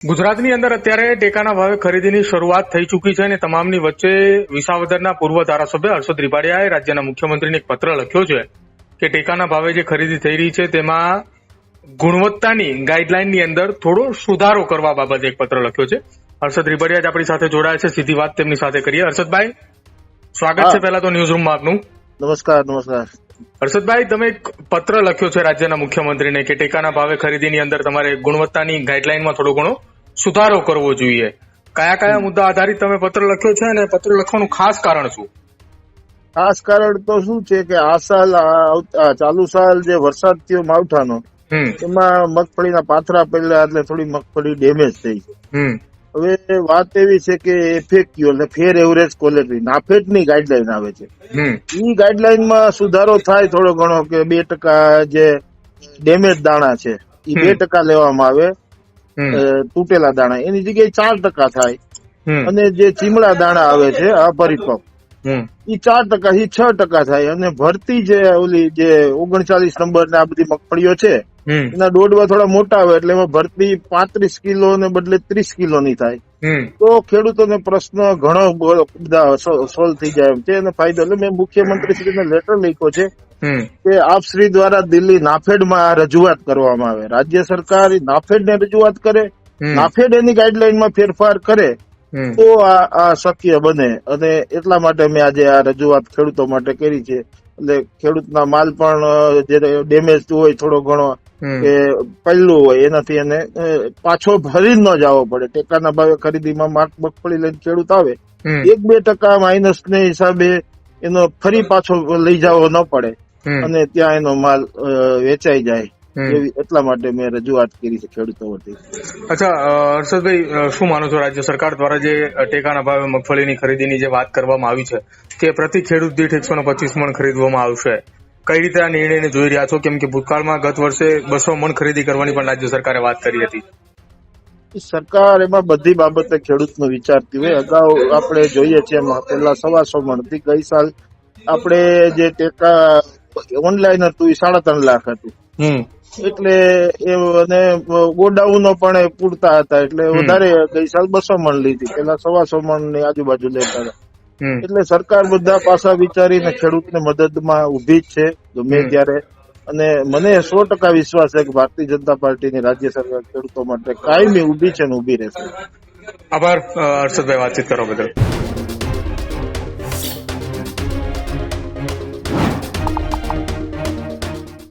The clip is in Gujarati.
ગુજરાતની અંદર અત્યારે ટેકાના ભાવે ખરીદીની શરૂઆત થઈ ચૂકી છે અને તમામની વચ્ચે વિસાવદરના પૂર્વ ધારાસભ્ય હર્ષદ રીબાડિયાએ રાજ્યના મુખ્યમંત્રીને એક પત્ર લખ્યો છે કે ટેકાના ભાવે જે ખરીદી થઈ રહી છે તેમાં ગુણવત્તાની ગાઈડલાઈનની અંદર થોડો સુધારો કરવા બાબતે એક પત્ર લખ્યો છે. હર્ષદ રીબાડિયા જ આપણી સાથે જોડાયા છે, સીધી વાત તેમની સાથે કરીએ. હર્ષદભાઈ, સ્વાગત છે પહેલા તો ન્યૂઝ રૂમમાં આપનું. નમસ્કાર. હર્ષદભાઈ, તમે એક પત્ર લખ્યો છે રાજ્યના મુખ્યમંત્રીને કે ટેકાના ભાવે ખરીદીની અંદર તમારે ગુણવત્તાની ગાઈડલાઈનમાં થોડો ઘણો સુધારો કરવો જોઈએ. કયા કયા મુદ્દા આધારિત તમે પત્ર લખ્યો છે અને પત્ર લખવાનું ખાસ કારણ શું? ખાસ કારણ તો શું છે કે આ સાલ ચાલુ સાલ જે વરસાદ થયો માવઠાનો, એમાં મગફળીના પાથરા પડ્યા એટલે થોડી મગફળી ડેમેજ થઈ છે. હવે વાત એવી છે કે એફએક્યુ એટલે ફેર એવરેજ ક્વોલિટી નાફેડની ગાઈડલાઈન આવે છે. એ ગાઈડલાઈનમાં સુધારો થાય થોડો ઘણો કે 2% જે ડેમેજ દાણા છે એ 2% લેવામાં આવે, તૂટેલા દાણા એની જગ્યાએ 4% થાય, અને જે ચીમડા દાણા આવે છે અપરિપક્વ એ 4% થી 6% થાય, અને ભરતી જે ઓલી જે 39 નંબર ને આ બધી મગફળીઓ છે એના ડોડવા થોડા મોટા આવે એટલે એમાં ભરતી 35 કિલો ને બદલે 30 કિલોની થાય. તો ખેડૂતોને પ્રશ્ન ઘણો બધા સોલ્વ થઈ જાય એમ છે અને ફાયદો. એટલે મેં મુખ્યમંત્રીશ્રીને લેટર લખ્યો છે કે આપ શ્રી દ્વારા દિલ્હી નાફેડમાં રજૂઆત કરવામાં આવે. રાજ્ય સરકાર નાફેડને રજૂઆત કરે, નાફેડ એની ગાઈડલાઈનમાં ફેરફાર કરે તો આ શક્ય બને. અને એટલા માટે મેં આજે આ રજૂઆત ખેડૂતો માટે કરી છે. એટલે ખેડૂતના માલ પણ જે ડેમેજ હોય થોડો ઘણો કે પહેલું હોય એનાથી એને પાછો ભરી ન જવો પડે. ટેકાના ભાવે ખરીદીમાં મગફળી લઈને ખેડૂત આવે 1-2% માઇનસ ને હિસાબે એનો ફરી પાછો લઈ જવો ન પડે અને ત્યાં એનો માલ વેચાઈ જાય. એટલા માટે મેં રજૂઆત કરી છે ખેડૂતો વતી. અચ્છા હર્ષદભાઈ, શું માનો છો રાજ્ય સરકાર દ્વારા જે ટેકાના ભાવે મગફળીની ખરીદીની જે વાત કરવામાં આવી છે કે પ્રતિ ખેડૂત દીઠ 125 મણ ખરીદવામાં આવશે, કઈ રીતે આ નિર્ણયને જોઈ રહ્યા છો? કેમ કે ભૂતકાળમાં ગત વર્ષે 200 મણ ખરીદી કરવાની પણ રાજ્ય સરકારે વાત કરી હતી. સરકાર એમાં બધી બાબતે ખેડૂતનું વિચારતી હોય. અગાઉ આપણે જોઈએ છીએ પેલા 125 મણ હતી. ગઈ સાલ આપણે જે ટેકા ઓનલાઈન હતું એ 3.5 લાખ હતું. એટલે અને ગોડાઉનો પણ પૂરતા હતા એટલે વધારે ગઈ સાલ 200 મણ લીધી, પેલા 125 મણ ની આજુબાજુ લેતા હતા. એટલે સરકાર બધા પાસા વિચારીને ખેડૂતને મદદમાં ઉભી જ છે ગમે ત્યારે. અને મને 100% વિશ્વાસ છે કે ભારતીય જનતા પાર્ટીની રાજ્ય સરકાર ખેડૂતો માટે કાયમી ઉભી છે ને ઉભી રહેશે. આભાર હર્ષદભાઈ, વાતચીત કરવા બદલ.